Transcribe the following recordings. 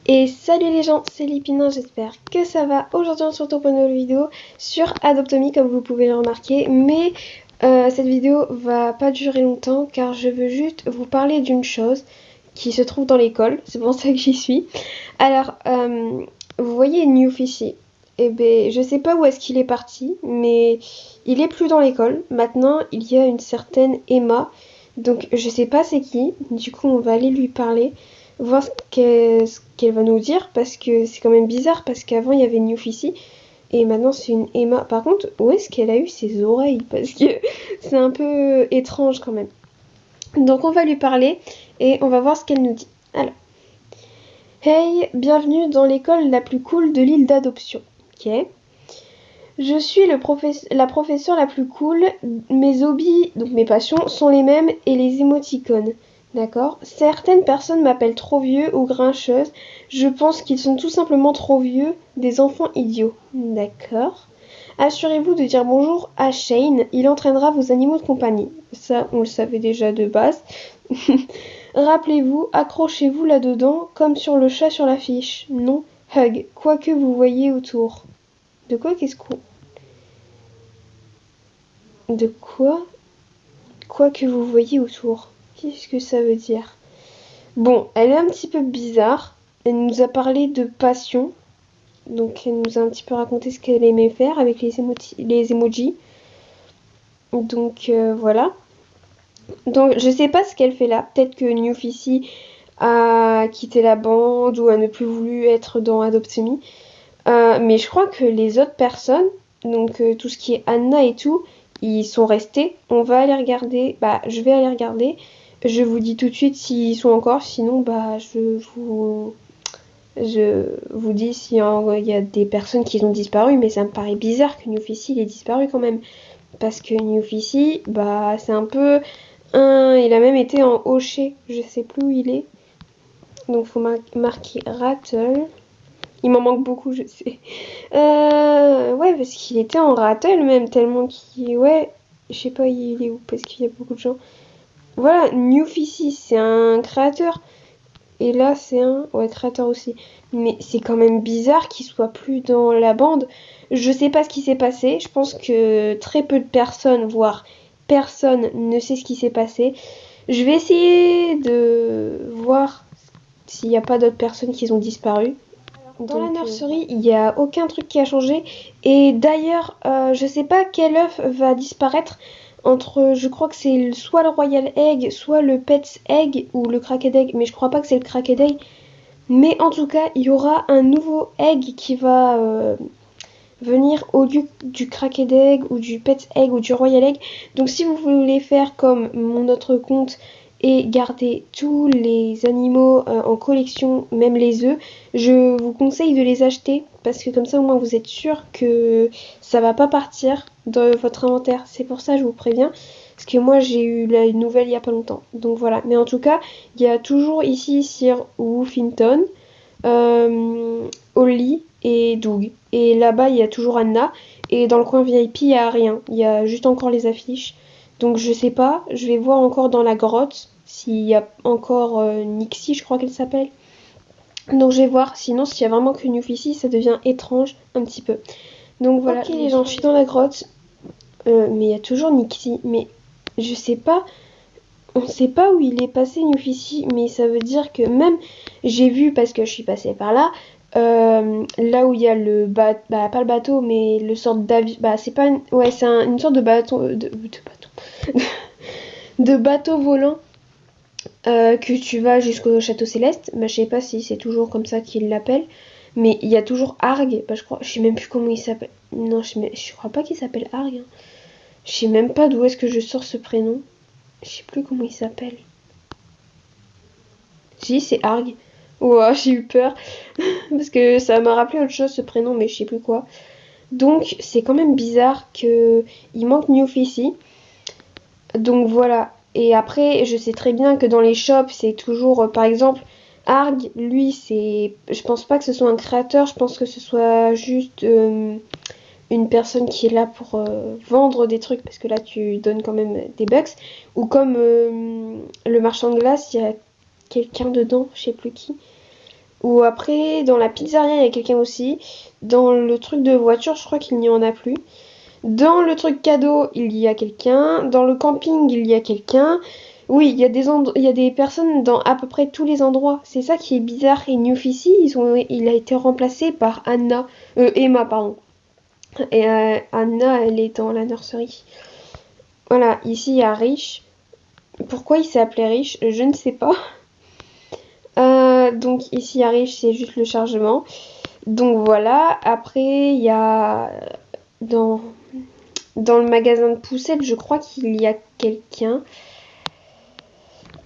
Et salut les gens, c'est Lipina, j'espère que ça va. Aujourd'hui on se retrouve pour une nouvelle vidéo sur Adoptomy comme vous pouvez le remarquer. Mais cette vidéo va pas durer longtemps car je veux juste vous parler d'une chose qui se trouve dans l'école. C'est pour ça que j'y suis. Alors, vous voyez Newf ici. Eh ben, je sais pas où est-ce qu'il est parti, mais il est plus dans l'école. Maintenant, il y a une certaine Emma. Donc, je sais pas c'est qui. Du coup, on va aller lui parler, voir ce qu'elle va nous dire, parce que c'est quand même bizarre, parce qu'avant, il y avait Newf ici, et maintenant, c'est une Emma. Par contre, où est-ce qu'elle a eu ses oreilles? Parce que c'est un peu étrange quand même. Donc, on va lui parler, et on va voir ce qu'elle nous dit. Alors. Hey, bienvenue dans l'école la plus cool de l'île d'adoption. Ok. Je suis la professeure la plus cool. Mes hobbies, donc mes passions, sont les mêmes et les émoticônes. D'accord. Certaines personnes m'appellent trop vieux ou grincheuse. Je pense qu'ils sont tout simplement trop vieux, des enfants idiots. D'accord. Assurez-vous de dire bonjour à Shane, il entraînera vos animaux de compagnie. Ça, on le savait déjà de base. Rappelez-vous, accrochez-vous là-dedans, comme sur le chat sur l'affiche. Non, hug, quoi que vous voyez autour. De quoi qu'est-ce qu'on... De quoi? Quoi que vous voyez autour. Qu'est-ce que ça veut dire? Bon, elle est un petit peu bizarre. Elle nous a parlé de passion. Donc elle nous a un petit peu raconté ce qu'elle aimait faire avec les emojis. Donc voilà. Donc je sais pas ce qu'elle fait là. Peut-être que Newfissi a quitté la bande ou a ne plus voulu être dans Adoptomy. Mais je crois que les autres personnes, donc tout ce qui est Anna et tout, ils sont restés. On va aller regarder. Bah je vais aller regarder. Je vous dis tout de suite s'ils sont encore. Sinon bah je vous dis s'il y a des personnes qui ont disparu. Mais ça me paraît bizarre que Newfissi il ait disparu quand même. Parce que Newfissi, bah c'est un peu... il a même été en hocher, je sais plus où il est. Donc faut marquer Rattle. Il m'en manque beaucoup, je sais. Ouais, parce qu'il était en Rattle même, tellement qu'il... Ouais, je sais pas il est où, parce qu'il y a beaucoup de gens. Voilà, Newfissi, c'est un créateur. Et là, c'est un... Ouais, créateur aussi. Mais c'est quand même bizarre qu'il soit plus dans la bande. Je sais pas ce qui s'est passé. Je pense que très peu de personnes, voire personne, ne sait ce qui s'est passé. Je vais essayer de voir s'il n'y a pas d'autres personnes qui ont disparu. Dans la nurserie, il n'y a aucun truc qui a changé. Et d'ailleurs, je sais pas quel œuf va disparaître entre, je crois que c'est soit le Royal Egg, soit le Pet's Egg ou le Cracked Egg, mais je crois pas que c'est le Cracked Egg. Mais en tout cas, il y aura un nouveau egg qui va venir au lieu du Cracked Egg ou du Pet's Egg ou du Royal Egg. Donc si vous voulez faire comme mon autre compte et garder tous les animaux en collection, même les œufs, je vous conseille de les acheter parce que comme ça au moins vous êtes sûr que ça va pas partir dans votre inventaire. C'est pour ça que je vous préviens. Parce que moi j'ai eu la nouvelle il y a pas longtemps. Donc voilà. Mais en tout cas, il y a toujours ici Sir Woofington, Holly et Doug. Et là-bas il y a toujours Anna. Et dans le coin VIP il y a rien. Il y a juste encore les affiches. Donc je sais pas, je vais voir encore dans la grotte s'il y a encore Nixie, je crois qu'elle s'appelle. Donc je vais voir, sinon s'il y a vraiment que Newfissi, ça devient étrange un petit peu. Donc voilà, ok les gens, je suis dans la grotte. Mais il y a toujours Nixie, mais je sais pas, on sait pas où il est passé Newfissi, mais ça veut dire que même, j'ai vu parce que je suis passée par là, là où il y a le bateau, bah pas le bateau, mais le sorte d'avion, bah c'est pas, ouais c'est une sorte de bateau, de bateau, de bateau volant que tu vas jusqu'au château céleste. Bah, je sais pas si c'est toujours comme ça qu'ils l'appellent. Mais il y a toujours Arg. Bah, je crois, je sais même plus comment il s'appelle. Non, je crois pas qu'il s'appelle Arg. Hein. Je sais même pas d'où est-ce que je sors ce prénom. Je sais plus comment il s'appelle. Si, c'est Arg. Ouah, j'ai eu peur. Parce que ça m'a rappelé autre chose ce prénom, mais je sais plus quoi. Donc, c'est quand même bizarre qu'il manque Newfissi. Donc voilà. Et après, je sais très bien que dans les shops, c'est toujours, par exemple, Arg, lui, c'est... Je pense pas que ce soit un créateur, je pense que ce soit juste une personne qui est là pour vendre des trucs, parce que là, tu donnes quand même des bucks. Ou comme le marchand de glace, il y a quelqu'un dedans, je sais plus qui. Ou après, dans la pizzeria, il y a quelqu'un aussi. Dans le truc de voiture, je crois qu'il n'y en a plus. Dans le truc cadeau, il y a quelqu'un. Dans le camping, il y a quelqu'un. Oui, il y a des personnes dans à peu près tous les endroits. C'est ça qui est bizarre. Et Newfissi, il a été remplacé par Emma, pardon. Et Anna, elle est dans la nurserie. Voilà, ici il y a Rich. Pourquoi il s'est appelé Rich? Je ne sais pas. Donc ici il y a Rich, c'est juste le chargement. Donc voilà, après il y a dans, dans le magasin de poussettes, je crois qu'il y a quelqu'un.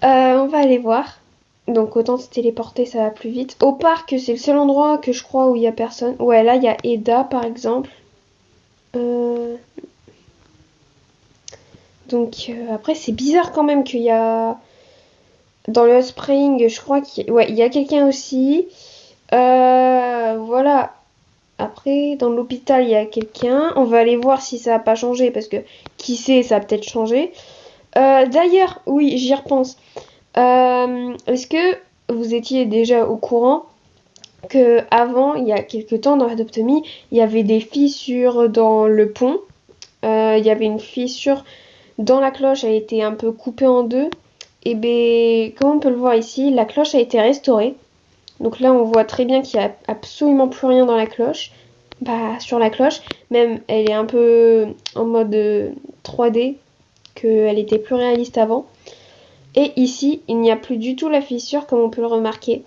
On va aller voir. Donc autant se téléporter, ça va plus vite. Au parc, c'est le seul endroit que je crois où il y a personne. Ouais, là il y a Eda par exemple. Donc après c'est bizarre quand même qu'il y a dans le Spring, je crois il y a quelqu'un aussi. Voilà. Après, dans l'hôpital, il y a quelqu'un. On va aller voir si ça n'a pas changé parce que qui sait, ça a peut-être changé. D'ailleurs, oui, j'y repense. Est-ce que vous étiez déjà au courant que avant, il y a quelques temps dans l'adoptomie, il y avait des fissures dans le pont. Il y avait une fissure dans la cloche, elle a été un peu coupée en deux. Et bien, comme on peut le voir ici, la cloche a été restaurée. Donc là, on voit très bien qu'il n'y a absolument plus rien dans la cloche. Bah, sur la cloche, même elle est un peu en mode 3D, qu'elle était plus réaliste avant. Et ici, il n'y a plus du tout la fissure comme on peut le remarquer.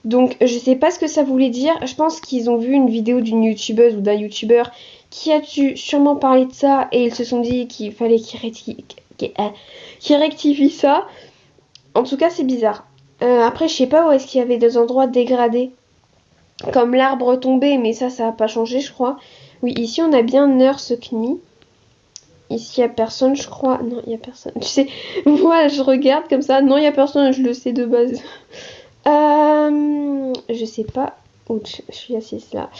Donc je sais pas ce que ça voulait dire. Je pense qu'ils ont vu une vidéo d'une youtubeuse ou d'un youtubeur qui a dû sûrement parler de ça et ils se sont dit qu'il fallait qu'ils rectifient ça. En tout cas, c'est bizarre. Après, je sais pas où est-ce qu'il y avait des endroits dégradés. Comme l'arbre tombé, mais ça a pas changé, je crois. Oui, ici, on a bien Nurse Knie. Ici, il y a personne, je crois. Non, il y a personne. Tu sais, moi, je regarde comme ça. Non, il y a personne, je le sais de base. Je sais pas où je suis assise là.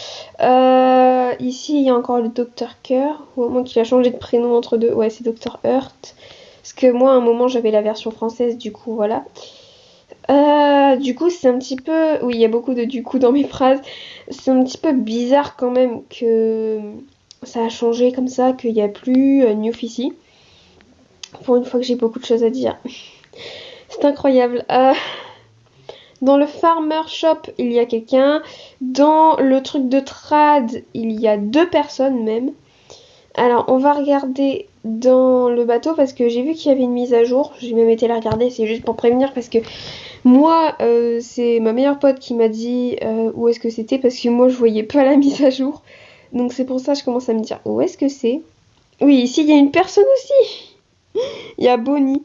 Ici, il y a encore le Docteur Cœur. Au moins qu'il a changé de prénom entre deux. Ouais, c'est Docteur Hurt. Parce que moi, à un moment, j'avais la version française, du coup, voilà. Du coup, c'est un petit peu... Oui, il y a beaucoup de du coup dans mes phrases. C'est un petit peu bizarre quand même que ça a changé comme ça, qu'il n'y a plus Newfissi. Pour une fois que j'ai beaucoup de choses à dire. C'est incroyable. Dans le Farmer Shop, il y a quelqu'un. Dans le truc de trad, il y a 2 personnes même. Alors, on va regarder dans le bateau parce que j'ai vu qu'il y avait une mise à jour. J'ai même été la regarder, c'est juste pour prévenir parce que moi, c'est ma meilleure pote qui m'a dit où est-ce que c'était parce que moi, je voyais pas la mise à jour. Donc c'est pour ça que je commence à me dire où est-ce que c'est. Oui, ici, il y a une personne aussi. Il y a Bonnie.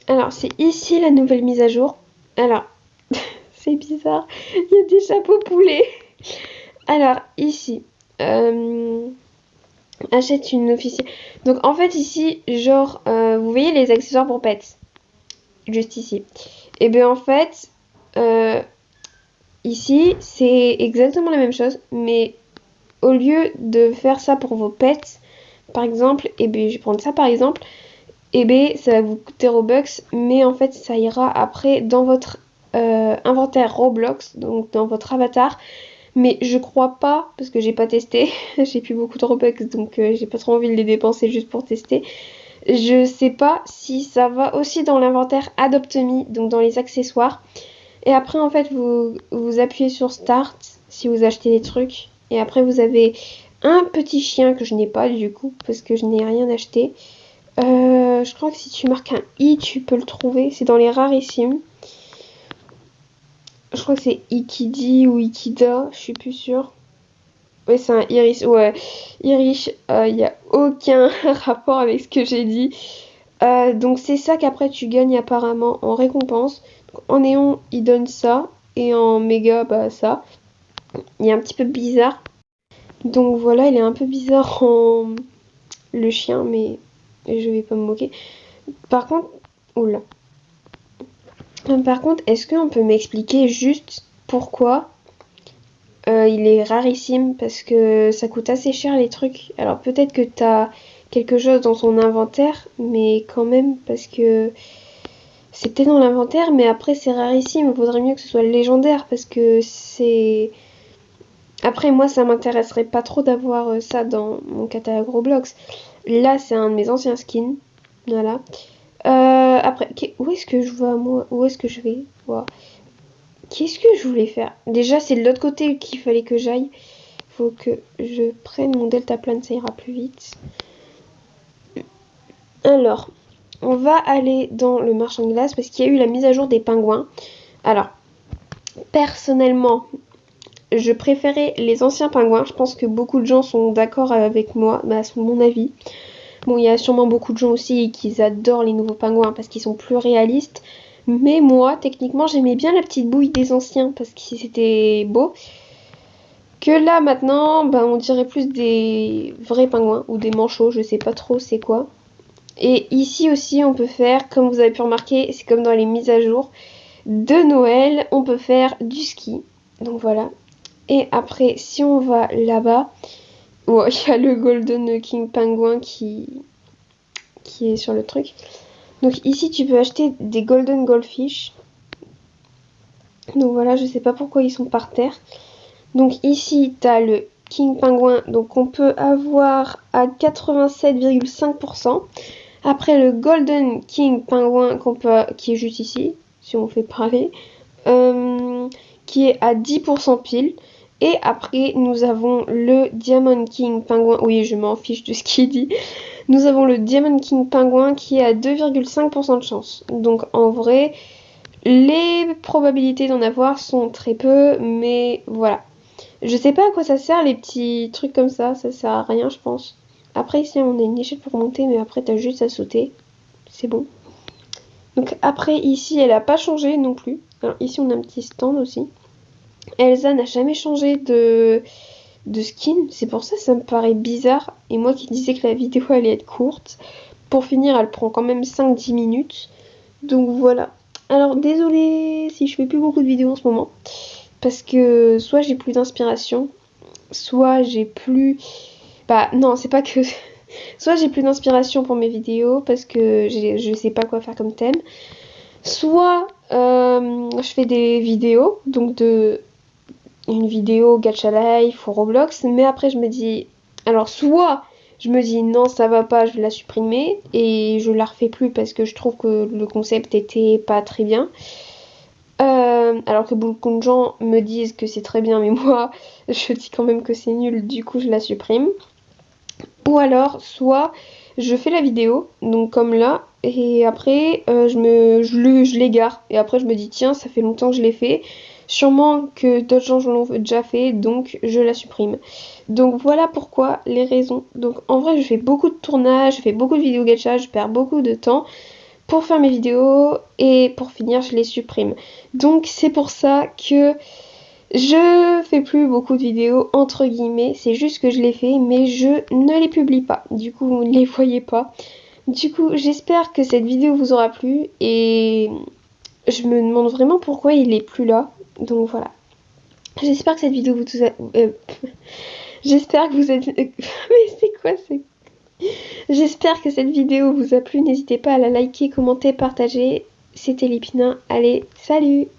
Alors, c'est ici la nouvelle mise à jour. Alors, c'est bizarre. Il y a des chapeaux poulets. Alors, ici, achète une officielle. Donc, en fait, ici, genre, vous voyez les accessoires pour pets. Juste ici. Et bien, en fait, ici, c'est exactement la même chose. Mais au lieu de faire ça pour vos pets, par exemple, et bien, je vais prendre ça par exemple. Et bien, ça va vous coûter Robux. Mais en fait, ça ira après dans votre inventaire Roblox, donc dans votre avatar. Mais je crois pas, parce que j'ai pas testé, j'ai plus beaucoup de Robux, donc j'ai pas trop envie de les dépenser juste pour tester. Je sais pas si ça va aussi dans l'inventaire Adopt Me, donc dans les accessoires. Et après, en fait, vous appuyez sur Start si vous achetez des trucs. Et après, vous avez un petit chien que je n'ai pas du coup, parce que je n'ai rien acheté. Je crois que si tu marques un I, tu peux le trouver. C'est dans les rarissimes. Je crois que c'est Ikidi ou Ikida, je suis plus sûre. Ouais, c'est un iris. Ouais, iris, il n'y a aucun rapport avec ce que j'ai dit. Donc c'est ça qu'après tu gagnes apparemment en récompense. Donc, en néon, il donne ça. Et en méga, bah ça. Il est un petit peu bizarre. Donc voilà, il est un peu bizarre en... Le chien, mais je vais pas me moquer. Par contre... Oula. Par contre, est-ce qu'on peut m'expliquer juste pourquoi il est rarissime? Parce que ça coûte assez cher les trucs. Alors peut-être que t'as quelque chose dans ton inventaire, mais quand même, parce que C'est peut-être dans l'inventaire, mais après c'est rarissime. Il vaudrait mieux que ce soit légendaire parce que c'est... Après, moi, ça m'intéresserait pas trop d'avoir ça dans mon catalogue Roblox. Là, c'est un de mes anciens skins. Voilà. Après, où est-ce que je vais, moi? Où est-ce que je vais? Wow. Qu'est-ce que je voulais faire? Déjà, c'est de l'autre côté qu'il fallait que j'aille. Faut que je prenne mon deltaplane, ça ira plus vite. Alors, on va aller dans le marchand de glace parce qu'il y a eu la mise à jour des pingouins. Alors, personnellement, je préférais les anciens pingouins. Je pense que beaucoup de gens sont d'accord avec moi, bah, c'est mon avis. Bon, il y a sûrement beaucoup de gens aussi qui adorent les nouveaux pingouins parce qu'ils sont plus réalistes. Mais moi, techniquement, j'aimais bien la petite bouille des anciens parce que c'était beau. Que là, maintenant, bah, on dirait plus des vrais pingouins ou des manchots, je sais pas trop c'est quoi. Et ici aussi, on peut faire, comme vous avez pu remarquer, c'est comme dans les mises à jour de Noël, on peut faire du ski. Donc voilà. Et après, si on va là-bas, oh, il y a le Golden King Penguin qui est sur le truc. Donc ici, tu peux acheter des Golden Goldfish. Donc voilà, je sais pas pourquoi ils sont par terre. Donc ici, tu as le King Penguin, donc on peut avoir à 87,5%. Après le Golden King Penguin qui est juste ici, si on fait parler, qui est à 10% pile. Et après, nous avons le Diamond King Penguin. Oui, je m'en fiche de ce qu'il dit. Nous avons le Diamond King Penguin qui est à 2,5% de chance. Donc en vrai, les probabilités d'en avoir sont très peu, mais voilà. Je sais pas à quoi ça sert les petits trucs comme ça sert à rien je pense. Après ici on a une échelle pour monter mais après t'as juste à sauter. C'est bon. Donc après ici elle a pas changé non plus. Alors ici on a un petit stand aussi. Elsa n'a jamais changé de skin. C'est pour ça ça me paraît bizarre. Et moi qui disais que la vidéo allait être courte. Pour finir elle prend quand même 5-10 minutes. Donc voilà. Alors désolée si je fais plus beaucoup de vidéos en ce moment. Parce que soit j'ai plus d'inspiration, soit j'ai plus... Bah non, c'est pas que... soit j'ai plus d'inspiration pour mes vidéos parce que je sais pas quoi faire comme thème. Soit je fais des vidéos, donc une vidéo Gacha Life ou Roblox, mais après je me dis... Alors soit je me dis non ça va pas, je vais la supprimer et je la refais plus parce que je trouve que le concept était pas très bien. Alors que beaucoup de gens me disent que c'est très bien, mais moi, je dis quand même que c'est nul, du coup je la supprime. Ou alors, soit je fais la vidéo, donc comme là, et après je l'égare. Et après je me dis, tiens, ça fait longtemps que je l'ai fait. Sûrement que d'autres gens l'ont déjà fait, donc je la supprime. Donc voilà pourquoi les raisons. Donc en vrai, je fais beaucoup de tournages, je fais beaucoup de vidéos gacha, je perds beaucoup de temps pour faire mes vidéos et pour finir je les supprime. Donc c'est pour ça que je fais plus beaucoup de vidéos entre guillemets, c'est juste que je les fais mais je ne les publie pas. Du coup vous ne les voyez pas. Du coup j'espère que cette vidéo vous aura plu et je me demande vraiment pourquoi il est plus là. Donc voilà. J'espère que cette vidéo vous a... j'espère que vous êtes... mais c'est quoi c'est... J'espère que cette vidéo vous a plu. N'hésitez pas à la liker, commenter, partager. C'était Lépina. Allez, salut!